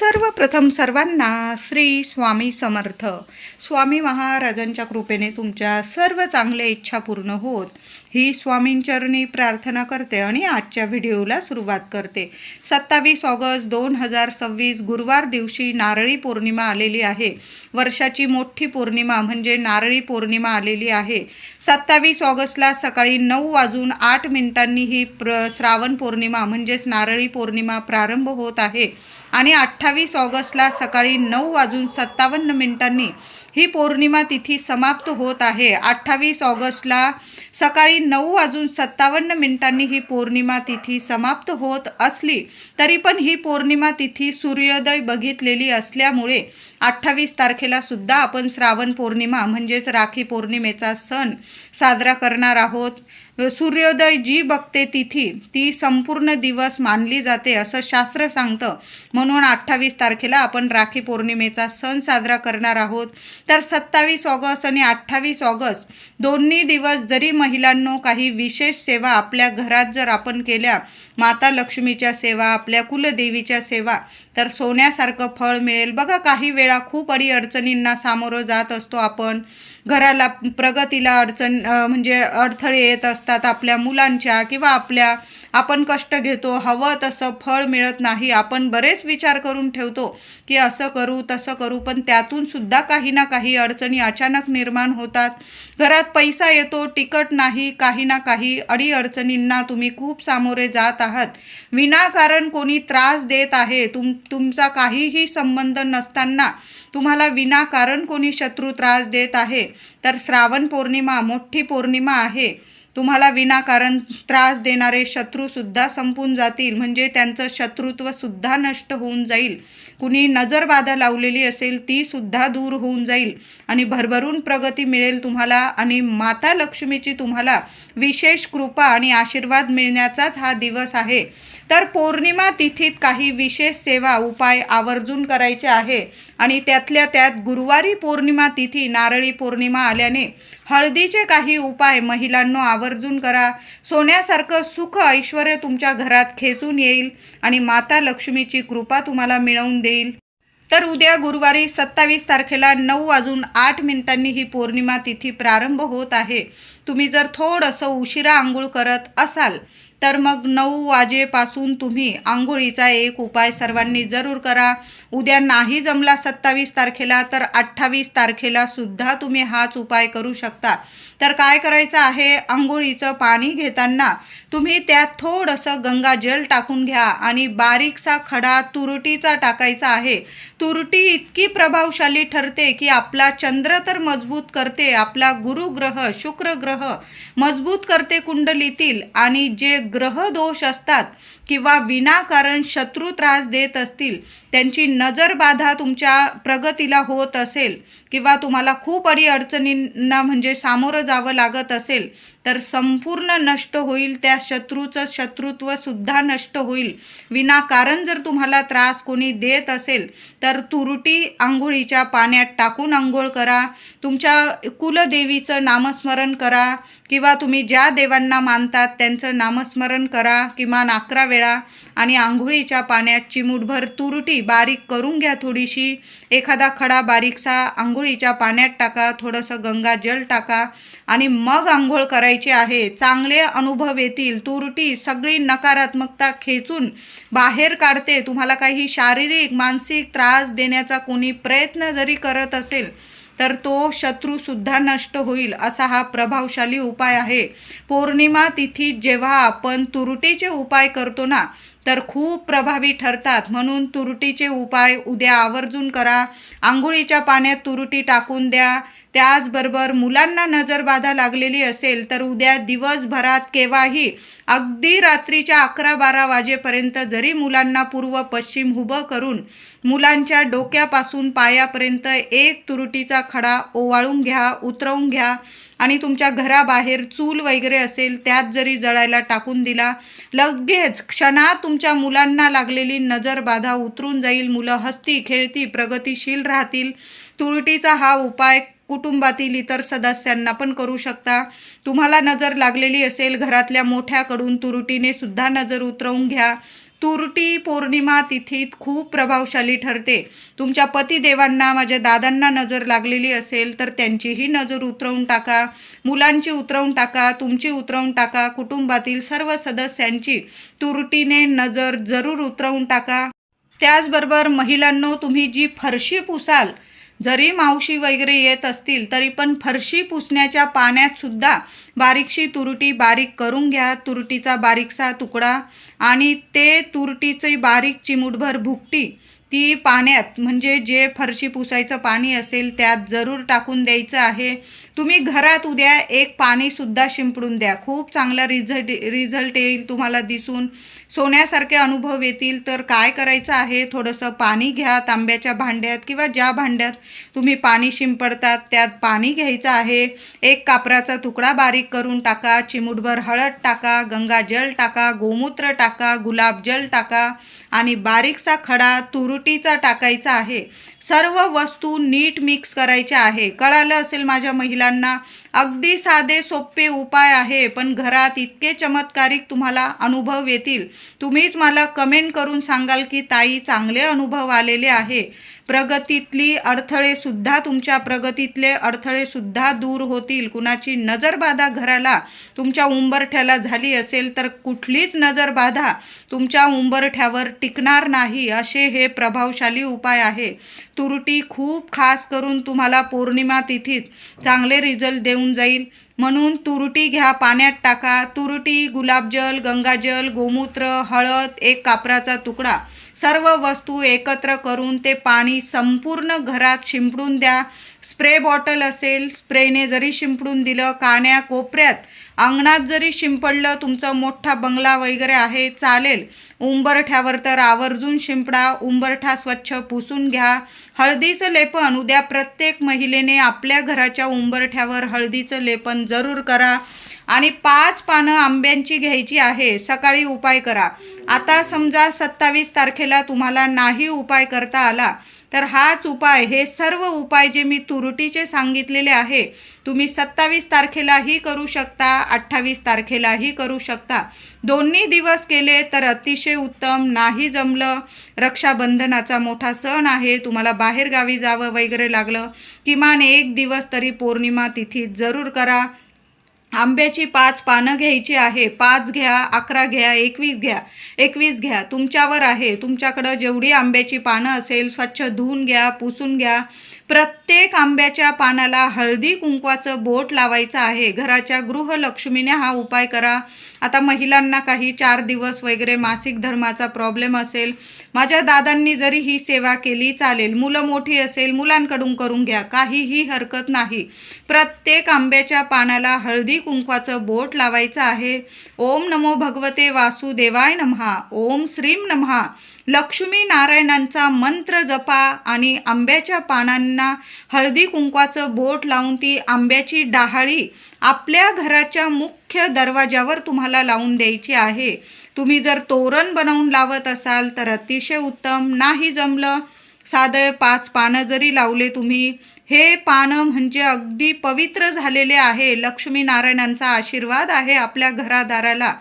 सर्वप्रथम सर्वांना श्री स्वामी समर्थ. स्वामी महाराजांच्या कृपेने तुमच्या सर्व चांगल्या इच्छा पूर्ण होत ही स्वामींचरणी प्रार्थना करते आणि आजच्या व्हिडिओला सुरुवात करते. 27 ऑगस्ट 2026 गुरुवार दिवशी नारळी पौर्णिमा आलेली आहे. वर्षाची मोठी पौर्णिमा म्हणजे नारळी पौर्णिमा आलेली आहे. 27 ऑगस्टला सकाळी 9:08 ही श्रावण पौर्णिमा म्हणजेच नारळी पौर्णिमा प्रारंभ होत आहे आणि 28 ऑगस्टला सकाळी 9:57 ही पौर्णिमा तिथी समाप्त होत आहे. 28 ऑगस्टला सकाळी 9:57 ही पौर्णिमा तिथी समाप्त होत असली तरी पण ही पौर्णिमा तिथी सूर्योदय बघितलेली असल्यामुळे 28 तारखेला सुद्धा आपण श्रावण पौर्णिमा म्हणजेच राखी पौर्णिमेचा सण साजरा करणार आहोत. सूर्योदय जी बघते तिथी ती संपूर्ण दिवस मानली जाते असं शास्त्र सांगतं. म्हणून 28 तारखेला आपण राखी पौर्णिमेचा सण साजरा करणार आहोत. तर 27 ऑगस्ट आणि 28 ऑगस्ट दोन्ही दिवस जरी महिलांनो काही विशेष सेवा आपल्या घरात जर आपण केल्या, माता लक्ष्मीच्या सेवा, आपल्या कुलदेवीच्या सेवा, तर सोन्यासारखं फळ मिळेल. बघा, काही वेळा खूप अडीअडचणींना सामोरं जात असतो आपण. घराला प्रगतीला म्हणजे अडथळे येत असतात आपल्या मुलांच्या किंवा आपण कष्ट घेतो, हवं तसं फळ मिळत नाही. आपण बरेच विचार करून ठेवतो की असं करू तसं करू, पण त्यातून सुद्धा काही ना काही अडचणी अचानक निर्माण होतात. घरात पैसा येतो, टिकत नाही. काही ना काही अडीअडचणींना तुम्ही खूप सामोरे जात आहात. विनाकारण कोणी त्रास देत आहे, तुमचा काहीही संबंध नसताना तुम्हाला विनाकारण कोणी शत्रू त्रास देत आहे. तर श्रावण पौर्णिमा मोठी पौर्णिमा आहे. तुम्हाला विनाकारण त्रास देणारे शत्रूसुद्धा संपून जातील, म्हणजे त्यांचं शत्रुत्वसुद्धा नष्ट होऊन जाईल. कुणी नजरबाधा लावलेली असेल ती सुद्धा दूर होऊन जाईल आणि भरभरून प्रगती मिळेल तुम्हाला आणि माता लक्ष्मीची तुम्हाला विशेष कृपा आणि आशीर्वाद मिळण्याचाच हा दिवस आहे. तर पौर्णिमा तिथीत काही विशेष सेवा उपाय आवर्जून करायचे आहे आणि त्यातल्या त्यात गुरुवारी पौर्णिमा तिथी नारळी पौर्णिमा आल्याने हळदीचे काही उपाय महिलांनो आवर्जून करा. सोन्यासारखं सुख ऐश्वर्य तुमच्या घरात खेचून येईल आणि माता लक्ष्मीची कृपा तुम्हाला मिळवून देईल. तर उद्या गुरुवारी 27 तारखेला 9:08 ही पौर्णिमा तिथी प्रारंभ होत आहे. तुम्ही जर थोडंसं उशिरा आंघोळ करत असाल तर मग 9 वाजेपासून तुम्ही आंघोळीचा एक उपाय सर्वांनी जरूर करा. उद्या नाही जमला 27 तारखेला तर 28 तारखेला सुद्धा तुम्ही हाच उपाय करू शकता. तर काय करायचं आहे, आंघोळीचं पाणी घेताना तुम्ही त्यात थोडंसं गंगाजल टाकून घ्या आणि बारीकसा खडा तुरटीचा टाकायचा आहे. तुरटी इतकी प्रभावशाली ठरते की आपला चंद्र तर मजबूत करते, आपला गुरुग्रह शुक्र ग्रह मजबूत करते कुंडलीतील, आणि जे ग्रह दोष असतात किंवा विनाकारण शत्रू त्रास देत असतील, त्यांची नजरबाधा तुमच्या प्रगतीला होत असेल किंवा तुम्हाला खूप अडीअडचणींना म्हणजे सामोरं जावं लागत असेल तर संपूर्ण नष्ट होईल. त्या शत्रूचं शत्रुत्वसुद्धा नष्ट होईल. विनाकारण जर तुम्हाला त्रास कोणी देत असेल तर तुरटी आंघोळीच्या पाण्यात टाकून आंघोळ करा. तुमच्या कुलदेवीचं नामस्मरण करा किंवा तुम्ही ज्या देवांना मानतात त्यांचं नामस्मरण करा किमान 11 वेळा आणि आंघोळीच्या पाण्यात चिमूटभर तुरटी बारीक करून घ्या. थोडीशी एखादा खडा बारीकसा आंघोळीच्या पाण्यात टाका, थोडंसं गंगाजल टाका आणि मग आंघोळ करायची आहे. चांगले अनुभव येतील. तुरटी सगळी नकारात्मकता खेचून बाहेर काढते. तुम्हाला काही शारीरिक मानसिक त्रास देण्याचा कोणी प्रयत्न जरी करत असेल तर तो शत्रूसुद्धा नष्ट होईल असा हा प्रभावशाली उपाय आहे. पौर्णिमा तिथीत जेव्हा आपण तुरटीचे उपाय करतो ना तर खूप प्रभावी ठरतात. म्हणून तुरटीचे उपाय उद्या आवर्जून करा. आंघोळीच्या पाण्यात तुरटी टाकून द्या. त्याचबरोबर मुलांना नजरबाधा लागलेली असेल तर उद्या दिवसभरात केव्हाही अगदी रात्रीच्या 11-12 वाजेपर्यंत जरी मुलांना पूर्व पश्चिम उभं करून मुलांच्या डोक्यापासून पायापर्यंत एक तुरटीचा खडा ओवाळून घ्या, उतरवून घ्या आणि तुमच्या घराबाहेर चूल वगैरे असेल त्यात जरी जळायला टाकून दिला, लगेच क्षणात तुमच्या मुलांना लागलेली नजरबाधा उतरून जाईल. मुलं हसती खेळती प्रगतिशील राहतील. तुरटीचा हा उपाय कुटुंबातील इतर सदस्यांना पण करू शकता. तुम्हाला नजर लागलेली असेल घरातल्या मोठ्याकडून तुरटीने सुद्धा नजर उतरवून घ्या. तुरटी पौर्णिमा तिथीत खूप प्रभावशाली ठरते. तुमच्या पतिदेवांना, माझ्या दादांना नजर लागलेली असेल तर त्यांचीही नजर उतरवून टाका, मुलांची उतरवून टाका, तुमची उतरवून टाका, कुटुंबातील सर्व सदस्यांची तुरटीने नजर जरूर उतरवून टाका. त्याचबरोबर महिलांनो, तुम्ही जी फरशी पुसाल, जरी मावशी वगैरे येत असतील तरी पण फरशी पुसण्याच्या पाण्यात सुद्धा बारीकशी तुरटी बारीक करून घ्या, तुरटीचा बारीकसा तुकडा, आणि ते तुरटीची बारीक चिमूटभर भुकटी ती पाण्यात, म्हणजे जे फरशी पुसायचं पाणी असेल त्यात जरूर टाकून द्यायचं आहे. तुम्ही घरात उद्या एक पाणीसुद्धा शिंपडून द्या, खूप चांगला रिझल्ट येईल तुम्हाला दिसून, सोन्यासारखे अनुभव येतील. तर काय करायचं आहे, थोडंसं पाणी घ्या तांब्याच्या भांड्यात किंवा ज्या भांड्यात तुम्ही पाणी शिंपडतात त्यात पाणी घ्यायचं आहे. एक कापराचा तुकडा बारीक करून टाका, चिमूटभर हळद टाका, गंगाजल टाका, गोमूत्र टाका, गुलाबजल टाका आणि बारीकसा खडा तुरटीचा टाकायचा आहे. सर्व वस्तू नीट मिक्स करायच्या आहे. कळालं असेल माझ्या महिलांना, अगदी साधे सोपे उपाय आहे, पण घरात इतके चमत्कारिक तुम्हाला अनुभव येतील. तुम्हीच मला कमेंट करून सांगाल की ताई चांगले अनुभव आलेले आहे. तुमच्या प्रगतीतले अडथळेसुद्धा दूर होतील. कुणाची नजरबाधा घराला, तुमच्या उंबरठ्याला झाली असेल तर कुठलीच नजरबाधा तुमच्या उंबरठ्यावर टिकणार नाही. असे हे प्रभावशाली उपाय आहे. तुरटी खूप खास करून तुम्हाला पौर्णिमा तिथीत चांगले रिझल्ट देऊन जाईल. म्हणून तुरटी घ्या, पाण्यात टाका. तुरटी, गुलाबजल, गंगाजल, गोमूत्र, हळद, एक कापराचा तुकडा, सर्व वस्तू एकत्र करून ते पाणी संपूर्ण घरात शिंपडून द्या. स्प्रे बॉटल असेल, स्प्रेने जरी शिंपडून दिलं, कान्या कोपऱ्यात, अंगणात जरी शिंपडलं, तुमचा मोठा बंगला वगैरे आहे चालेल. उंबरठ्यावर तर आवर्जून शिंपडा, उंबरठा स्वच्छ पुसून घ्या. हळदीचं लेपन उद्या प्रत्येक महिलेने आपल्या घराच्या उंबरठ्यावर हळदीचं लेपन जरूर करा. आणि 5 पानं आंब्यांची घ्यायची आहे. सकाळी उपाय करा. आता समजा 27 तारखेला तुम्हाला नाही उपाय करता आला तर हाच उपाय, हे सर्व उपाय जे मी तुरटीचे सांगितलेले आहे, तुम्ही 27 तारखेलाही करू शकता, 28 तारखेलाही करू शकता. दोन्ही दिवस केले तर अतिशय उत्तम. नाही जमलं, रक्षाबंधनाचा मोठा सण आहे, तुम्हाला बाहेरगावी जावं वगैरे लागलं, किमान एक दिवस तरी पौर्णिमा तिथीत जरूर करा. आंब्याची 5 पानं घ्यायची आहे. 5 घ्या, 11 घ्या, 21 घ्या, 21 घ्या, तुमच्यावर आहे. तुमच्याकडं जेवढी आंब्याची पानं असेल स्वच्छ धुवून घ्या, पुसून घ्या. प्रत्येक आंब्याच्या पानाला हळदी कुंकवाचं बोट लावायचं आहे. घराच्या गृहलक्ष्मीने हा उपाय करा. आता महिलांना काही 4 दिवस वगैरे मासिक धर्माचा प्रॉब्लेम असेल, माझ्या दादांनी जरी ही सेवा केली चालेल. मुलं मोठी असेल, मुलांकडून करून घ्या, काहीही हरकत नाही. प्रत्येक आंब्याच्या पानाला हळदी कुंकवाचं बोट लावायचं आहे. ओम नमो भगवते वासुदेवाय नमः, ओम श्रीम नमः. लक्ष्मी नारायणांचा मंत्र जपा आणि आंब्याच्या पानांना हळदी कुंकवाचं बोट लावून ती आंब्याची डहाळी आपल्या घराच्या मुख्य दरवाजावर तुम्हाला लावून द्यायची आहे. तुम्ही जर तोरण बनवून लावत असाल तर अतिशय उत्तम. नाही जमलं, साधं 5 पानं जरी लावले तुम्ही, हे पानं म्हणजे अगदी पवित्र झालेले आहे. लक्ष्मी नारायणांचा आशीर्वाद आहे आपल्या घरादाराला.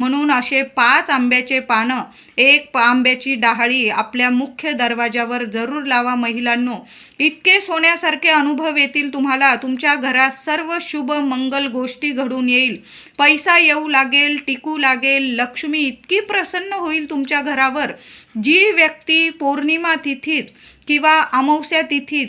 म्हणून असे 5 आंब्याचे पानं, एक आंब्याची डहाळी आपल्या मुख्य दरवाजावर जरूर लावा महिलांनो. इतके सोन्यासारखे अनुभव येतील तुम्हाला. तुमच्या घरात सर्व शुभ मंगल गोष्टी घडून येईल. पैसा येऊ लागेल, टिकू लागेल. लक्ष्मी इतकी प्रसन्न होईल तुमच्या घरावर. जी व्यक्ती पौर्णिमा तिथीत किंवा अमावस्या तिथीत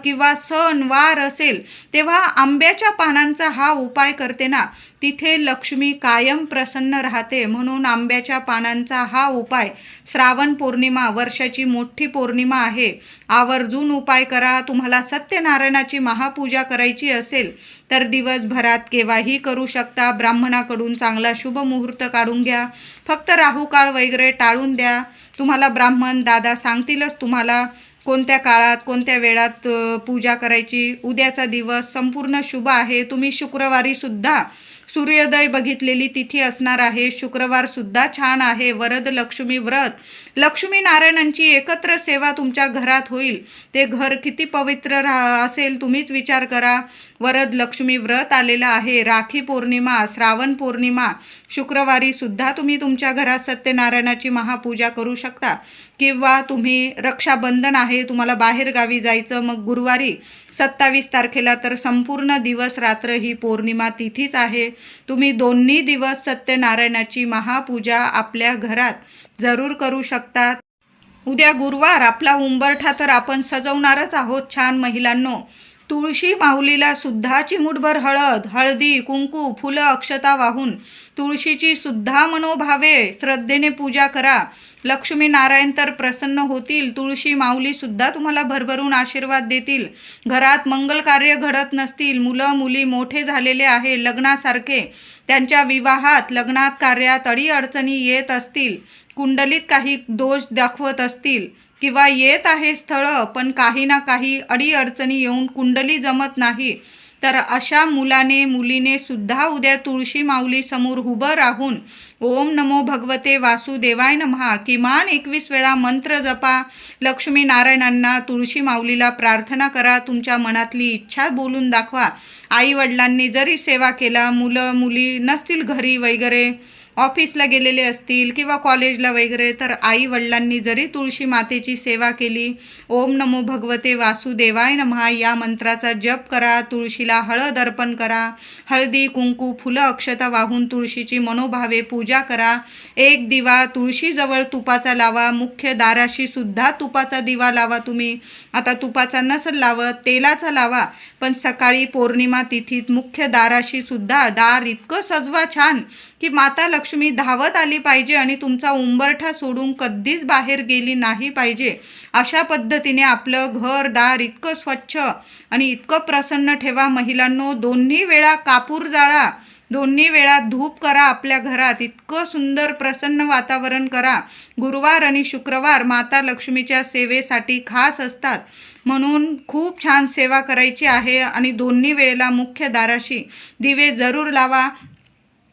किंवा सण वार असेल तेव्हा आंब्याच्या पानांचा हा उपाय करते ना, तिथे लक्ष्मी कायम प्रसन्न राहते. म्हणून आंब्याच्या पानांचा हा उपाय, श्रावण पौर्णिमा वर्षाची मोठी पौर्णिमा आहे, आवर्जून उपाय करा. तुम्हाला सत्यनारायणाची महापूजा करायची असेल तर दिवसभरात केव्हाही करू शकता. ब्राह्मणाकडून चांगला शुभ मुहूर्त काढून घ्या. फक्त राहुकाळ वगैरे टाळून द्या. तुम्हाला ब्राह्मण दादा सांगतीलच तुम्हाला कोणत्या काळात कोणत्या वेळात पूजा करायची. उद्याचा दिवस संपूर्ण शुभ आहे. तुम्ही शुक्रवारी सुद्धा सूर्योदय बघितलेली तिथी असणार आहे. शुक्रवार सुद्धा छान आहे. वरद लक्ष्मी व्रत लक्ष्मी नारायणांची एकत्र सेवा तुमच्या घरात होईल. ते घर किती पवित्र असेल तुम्हीच विचार करा. वरद लक्ष्मी व्रत आलेलं आहे. राखी पौर्णिमा, श्रावण पौर्णिमा, शुक्रवारी सुद्धा तुम्ही तुमच्या घरात सत्यनारायणाची महापूजा करू शकता. किंवा तुम्ही रक्षाबंधन आहे, तुम्हाला बाहेर गावी जायचं, मग गुरुवारी 27 तारखेला तर संपूर्ण दिवस रात्र ही पौर्णिमा तिथीच आहे. तुम्ही दोन्ही दिवस सत्यनारायणाची महापूजा आपल्या घरात जरूर करू शकता. उद्या गुरुवार, आपला उंबरठा तर आपण सजवणारच आहोत छान महिलांनो. तुळशी माऊलीला सुद्धा चिमूटभर हळद, हळदी, कुंकू, फुलं, अक्षता वाहून तुळशीची सुद्धा मनोभावे श्रद्धेने पूजा करा. लक्ष्मी नारायण तर प्रसन्न होतील. तुळशी माऊली सुद्धा तुम्हाला भरभरून आशीर्वाद देतील. घरात मंगल कार्य घडत नसतील, मुलं मुली मोठे झालेले आहे लग्नासारखे, त्यांच्या विवाहात लग्नात कार्यात अडीअडचणी येत असतील, कुंडलीत काही दोष दाखवत असतील किंवा येत आहे स्थळं पण काही ना काही अडीअडचणी येऊन कुंडली जमत नाही, तर अशा मुलीने सुद्धा उद्या तुळशी माऊली समोर उभं राहून ओम नमो भगवते वासुदेवाय नमः किमान 21 वेळा मंत्र जपा. लक्ष्मी नारायणांना, तुळशी माऊलीला प्रार्थना करा. तुमच्या मनातली इच्छा बोलून दाखवा. आई वडिलांनी जरी सेवा केला, मुलं मुली नसतील घरी वगैरे, ऑफिसला गेलेले असतील किंवा कॉलेजला वगैरे, तर आई वडिलांनी जरी तुळशी मातेची सेवा केली, ओम नमो भगवते वासुदेवाय नमः या मंत्राचा जप करा. तुळशीला हळद अर्पण करा. हळदी, कुंकू, फुलं, अक्षता वाहून तुळशीची मनोभावे पूजा करा. एक दिवा तुळशीजवळ तुपाचा लावा. मुख्य दाराशी सुद्धा तुपाचा दिवा लावा. तुम्ही आता तुपाचा नसेल लावत, तेलाचा लावा, पण सकाळी पौर्णिमा तिथीत मुख्य दाराशी सुद्धा दार इतकं सजवा छान की माता लक्ष्मी धावत आली पाहिजे आणि तुमचा उंबरठा सोडून कधीच बाहेर गेली नाही पाहिजे. अशा पद्धतीने आपलं घर दार इतकं स्वच्छ आणि इतकं प्रसन्न ठेवा. महिलांनो, दोन्ही वेळा कापूर जाळा, दोन्ही वेळा धूप करा. आपल्या घरात इतकं सुंदर प्रसन्न वातावरण करा. गुरुवार आणि शुक्रवार माता लक्ष्मीच्या सेवेसाठी खास असतात, म्हणून खूप छान सेवा करायची आहे. आणि दोन्ही वेळेला मुख्य दाराशी दिवे जरूर लावा.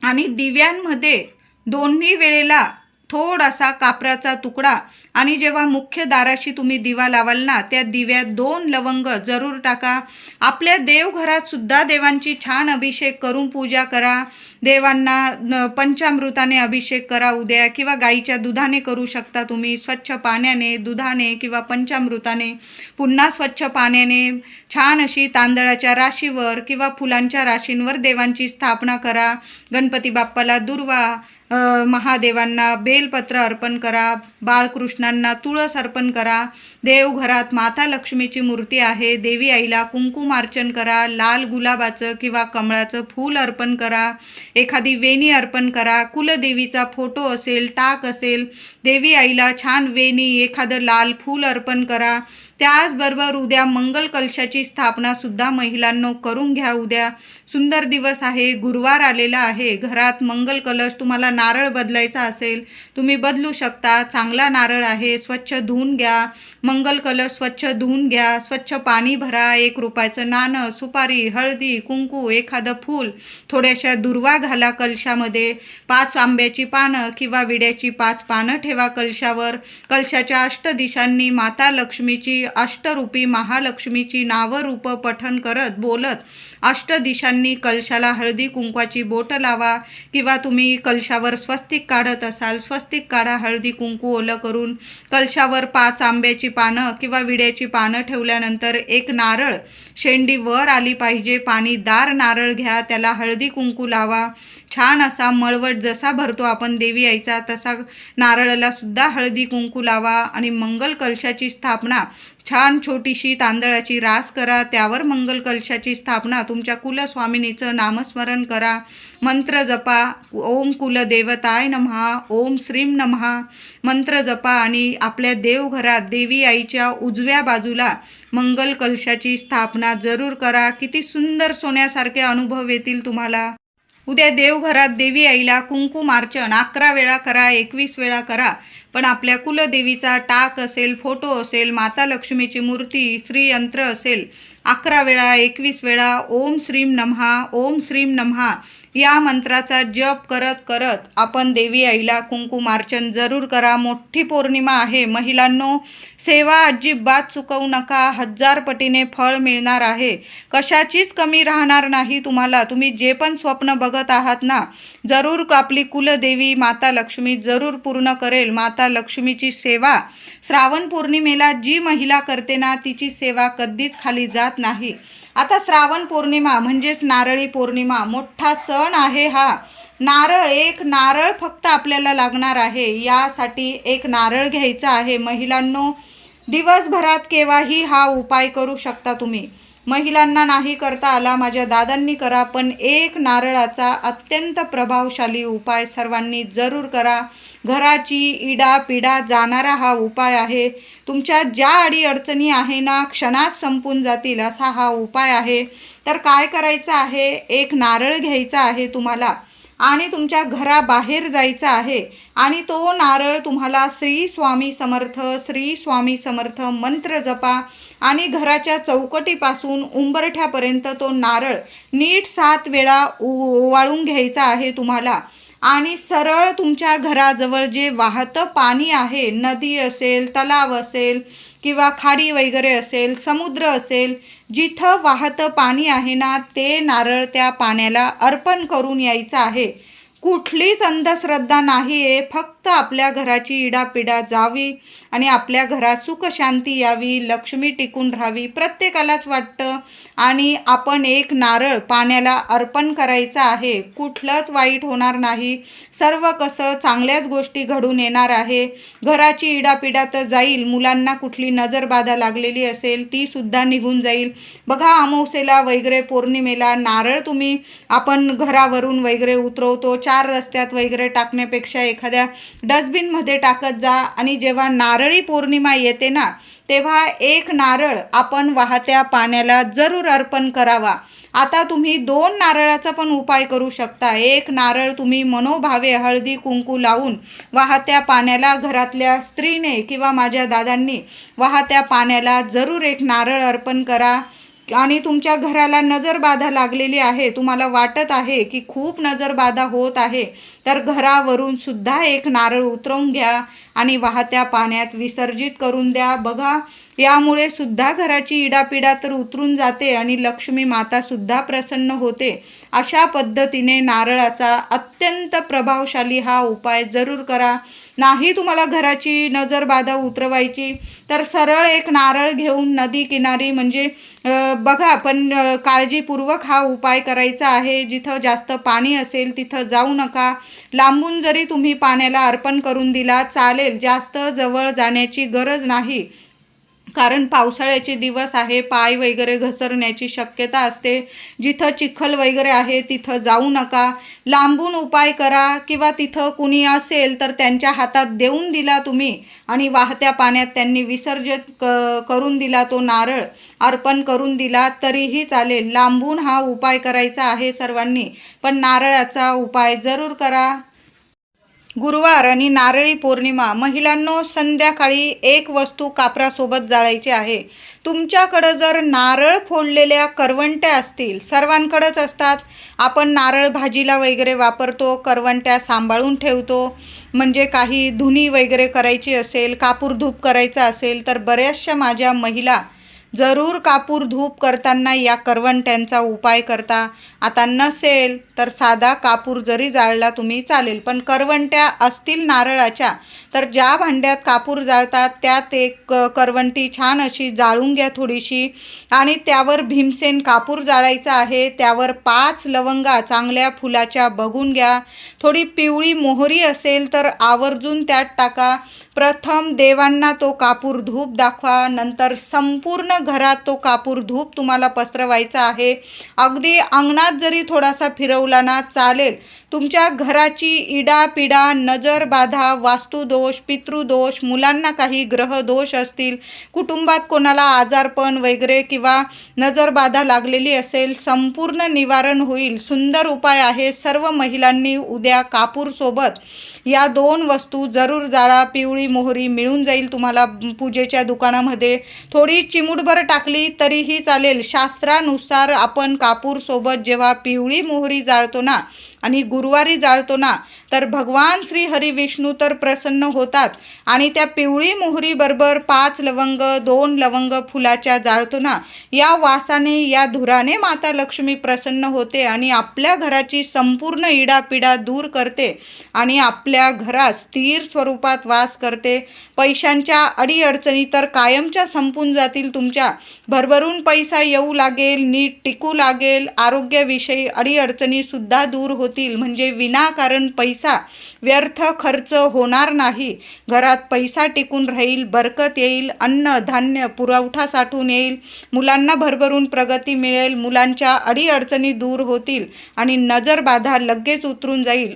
आणि दिव्यांमध्ये दोन्ही वेळेला थोडासा कापराचा तुकडा, आणि जेव्हा मुख्य दाराशी तुम्ही दिवा लावाल ना, त्या दिव्यात 2 लवंग जरूर टाका. आपल्या देवघरात सुद्धा देवांची छान अभिषेक करून पूजा करा. देवांना पंचामृताने अभिषेक करा उद्या, किंवा गाईच्या दुधाने करू शकता तुम्ही. स्वच्छ पाण्याने, दुधाने किंवा पंचामृताने, पुन्हा स्वच्छ पाण्याने छान अशी तांदळाच्या राशीवर किंवा फुलांच्या राशींवर देवांची स्थापना करा. गणपती बाप्पाला दुर्वा, महादेवांना बेलपत्र अर्पण करा. बाळकृष्णांना तुळस अर्पण करा. देवघरात माता लक्ष्मीची मूर्ती आहे, देवी आईला कुंकुमार्चन करा. लाल गुलाबाचं किंवा कमळाचं फूल अर्पण करा. एखादी वेणी अर्पण करा. कुलदेवीचा फोटो असेल, टाक असेल, देवी आईला छान वेणी, एखादं लाल फूल अर्पण करा. त्याचबरोबर उद्या मंगल कलशाची स्थापना सुद्धा महिलांनो करून घ्या. उद्या सुंदर दिवस आहे, गुरुवार आलेला आहे. घरात मंगल कलश, तुम्हाला नारळ बदलायचा असेल तुम्ही बदलू शकता. चांगला नारळ आहे, स्वच्छ धुवून घ्या. मंगल कलश स्वच्छ धुवून घ्या. स्वच्छ पाणी भरा. 1 रुपयाचं नाणं, सुपारी, हळदी, कुंकू, एखादं फूल, थोड्याशा दुर्वा घाला कलशामध्ये. 5 आंब्याची पानं किंवा विड्याची 5 पानं ठेवा कलशावर. कलशाच्या अष्टदिशांनी माता लक्ष्मीची, अष्टरूपी महालक्ष्मीची नावं रूप पठण करत बोलत अष्टदिशांनी कलशाला हळदी कुंकवाची बोट लावा. किंवा तुम्ही कलशावर स्वस्तिक काढत असाल, स्वस्तिक काढा हळदी कुंकू ओलं करून. कलशावर 5 आंब्याची पानं किंवा विड्याची पानं ठेवल्यानंतर 1 नारळ, शेंडी वर आली पाहिजे, पाणीदार नारळ घ्या, त्याला हळदी कुंकू लावा. छान असा मळवट जसा भरतो आपण देवी आईचा, तसा नारळाला सुद्धा हळदी कुंकू लावा. आणि मंगल कलशाची स्थापना छान छोटीशी तांदळाची रास करा. त्यावर मंगल कलशाची स्थापना, तुमच्या कुलस्वामिनीचं नामस्मरण करा. मंत्र जपा. ओम कुलदेवताय नमः, ओम श्रीम नमः मंत्र जपा. आणि आपल्या देवघरात देवी आईच्या उजव्या बाजूला मंगल कलशाची स्थापना जरूर करा. किती सुंदर सोन्यासारखे अनुभव येतील तुम्हाला. उद्या देवघरात देवी आईला कुंकुमार्चन 11 वेळा करा, 21 वेळा करा. पण आपल्या कुलदेवीचा टाक असेल, फोटो असेल, माता लक्ष्मीची मूर्ती, श्रीयंत्र असेल, 11 वेळा 21 वेळा ओम श्रीम नमः ओम श्रीम नमः या मंत्राचा जप करत करत आपण देवी आईला कुंकुमार्चन जरूर करा. मोठी पौर्णिमा आहे महिलांनो, सेवा अजिबात चुकवू नका. 1000 पटीने फळ मिळणार आहे. कशाचीच कमी राहणार नाही तुम्हाला. तुम्ही जे पण स्वप्न बघत आहात ना, जरूर आपली कुलदेवी माता लक्ष्मी जरूर पूर्ण करेल. माता लक्ष्मीची सेवा श्रावण पौर्णिमेला जी महिला करते ना, तिची सेवा कधीच खाली जात नाही. आता श्रावण पौर्णिमा म्हणजेच नारळी पौर्णिमा, मोठा सण आहे हा. एक नारळ फक्त आपल्याला लागणार आहे. यासाठी एक नारळ घ्यायचा आहे महिलांनो. दिवसभरात केव्हाही हा उपाय करू शकता तुम्ही. महिलांना नाही करता आला, माझ्या दादांनी करा, पण एक नारळाचा अत्यंत प्रभावशाली उपाय सर्वांनी जरूर करा. घराची इडापिडा जाणारा हा उपाय आहे. तुमच्या ज्या अडीअडचणी आहे ना, क्षणात संपून जातील असा हा उपाय आहे. तर काय करायचं आहे, एक नारळ घ्यायचा आहे तुम्हाला आणि तुमच्या घराबाहेर जायचं आहे आणि तो नारळ तुम्हाला श्री स्वामी समर्थ मंत्र जपा आणि घराच्या चौकटीपासून उंबरठ्यापर्यंत तो नारळ नीट 7 वेळा ओवाळून घ्यायचा आहे तुम्हाला. आणि सरळ तुमच्या घराजवळ जे वाहतं पाणी आहे, नदी असेल, तलाव असेल किंवा खाडी वगैरे असेल, समुद्र असेल, जिथं वाहतं पाणी आहे ना, ते नारळ त्या पाण्याला अर्पण करून यायचं आहे. कुठलीच अंधश्रद्धा नाही आहे. फक्त आपल्या घराची इडापिडा जावी आणि आपल्या घरात सुख शांती यावी, लक्ष्मी टिकून राहावी, प्रत्येकालाच वाटतं. आणि आपण एक नारळ पाण्याला अर्पण करायचं आहे. कुठलंच वाईट होणार नाही. सर्व कसं चांगल्याच गोष्टी घडून येणार आहे. घराची इडापिडा तर जाईल. मुलांना कुठली नजरबाधा लागलेली असेल ती सुद्धा निघून जाईल. बघा, अमावस्येला वगैरे पौर्णिमेला नारळ आपण घरावरून वगैरे उतरवतो. 4 रस्त्यात वगैरे टाकण्यापेक्षा एखाद्या डस्टबिनमध्ये टाकत जा. आणि जेव्हा नारळी पौर्णिमा येते ना, तेव्हा एक नारळ आपण वाहत्या पाण्याला जरूर अर्पण करावा. आता तुम्ही 2 नारळाचा पण उपाय करू शकता. एक नारळ तुम्ही मनोभावे हळदी कुंकू लावून वाहत्या पाण्याला, घरातल्या स्त्रीने किंवा माझ्या दादांनी वाहत्या पाण्याला जरूर एक नारळ अर्पण करा. आणि तुमच्या घराला नजरबाधा लागलेली आहे, तुम्हाला वाटत आहे की खूप नजरबाधा होत आहे, तर घरावरून सुद्धा एक नारळ उतरवून घ्या आणि वाहत्या पाण्यात विसर्जित करून द्या. बघा, यामुळे सुद्धा घराची इडापिडा तर उतरून जाते आणि लक्ष्मी माता सुद्धा प्रसन्न होते. अशा पद्धतीने नारळाचा अत्यंत प्रभावशाली हा उपाय जरूर करा. नाही तुम्हाला घराची नजरबाधा उतरवायची तर सरळ एक नारळ घेऊन नदी किनारी, म्हणजे बघा, पण काळजीपूर्वक हा उपाय करायचा आहे. जिथं जास्त पाणी असेल तिथं जाऊ नका. लांबून जरी तुम्ही पाण्याला अर्पण करून दिला चालेल. जास्त जवळ जाण्याची गरज नाही, कारण पावसाळ्याचे दिवस आहे, पाय वगैरे घसरण्याची शक्यता असते. जिथं चिखल वगैरे आहे तिथं जाऊ नका. लांबून उपाय करा किंवा तिथं कुणी असेल तर त्यांच्या हातात देऊन दिला तुम्ही आणि वाहत्या पाण्यात त्यांनी विसर्जित करून दिला, तो नारळ अर्पण करून दिला तरीही चालेल. लांबून हा उपाय करायचा आहे सर्वांनी, पण नारळाचा उपाय जरूर करा. गुरुवार आणि नारळी पौर्णिमा. महिलांनो, संध्याकाळी एक वस्तू कापरासोबत जाळायची आहे. तुमच्याकडं जर नारळ फोडलेल्या करवंट्या असतील, सर्वांकडेच असतात, आपण नारळ भाजीला वगैरे वापरतो, करवंट्या सांभाळून ठेवतो. म्हणजे काही धुनी वगैरे करायची असेल, कापूर धूप करायचा असेल तर बऱ्याचशा माझ्या महिला जरूर कापूर धूप करताना या करवंट्यांचा उपाय करता. आता नसेल तर साधा कापूर जरी जाळला तुम्ही चालेल, पण करवंट्या असतील नारळाच्या तर ज्या भांड्यात कापूर जाळतात त्यात एक करवंटी छान अशी जाळून घ्या थोडीशी आणि त्यावर भीमसेन कापूर जाळायचा आहे. त्यावर 5 लवंगा चांगल्या फुलाच्या बघून घ्या. थोडी पिवळी मोहरी असेल तर आवर्जून त्यात टाका. प्रथम देवांना तो कापूर धूप दाखवा, नंतर संपूर्ण घरात तो कापूर धूप तुम्हाला पसरवायचा आहे. अगदी अंगणात जरी थोडासा फिरवला ना चालेल. तुमच्या घराची इडापिडा, नजरबाधा, वास्तुदोष, पितृदोष, मुलांना काही ग्रहदोष असतील, कुटुंबात कोणाला आजारपण वगैरे किंवा नजरबाधा लागलेली असेल, संपूर्ण निवारण होईल. सुंदर उपाय आहे. सर्व महिलांनी उद्या कापूरसोबत या 2 वस्तू जरूर जाळा. पिवळी मोहरी मिळून जाईल तुम्हाला पूजेच्या दुकानामध्ये. थोडी चिमूटभर टाकली तरीही चालेल. शास्त्रानुसार आपण कापूरसोबत जेव्हा पिवळी मोहरी जाळतो ना आणि गुरुवारी जाळतो ना, तर भगवान श्री हरी विष्णू तर प्रसन्न होतात. आणि त्या पिवळी मोहरीबरोबर 5 लवंग, 2 लवंग फुलाच्या जाळतो ना, या वासाने, या धुराने माता लक्ष्मी प्रसन्न होते आणि आपल्या घराची संपूर्ण इडापिडा दूर करते आणि आपल्या घरात स्थिर स्वरूपात वास करते. पैशांच्या अडीअडचणी तर कायमच्या संपून जातील तुमच्या. भरभरून पैसा येऊ लागेल, नीट टिकू लागेल. आरोग्याविषयी अडीअडचणीसुद्धा दूर होतील. म्हणजे विनाकारण पैसा व्यर्थ खर्च होणार नाही. घरात पैसा टिकून राहील, बरकत येईल, अन्न धान्य पुरवठा साठून येईल, मुलांना भरभरून प्रगती मिळेल, मुलांच्या अडीअडचणी दूर होतील आणि नजरबाधा लगेच उतरून जाईल.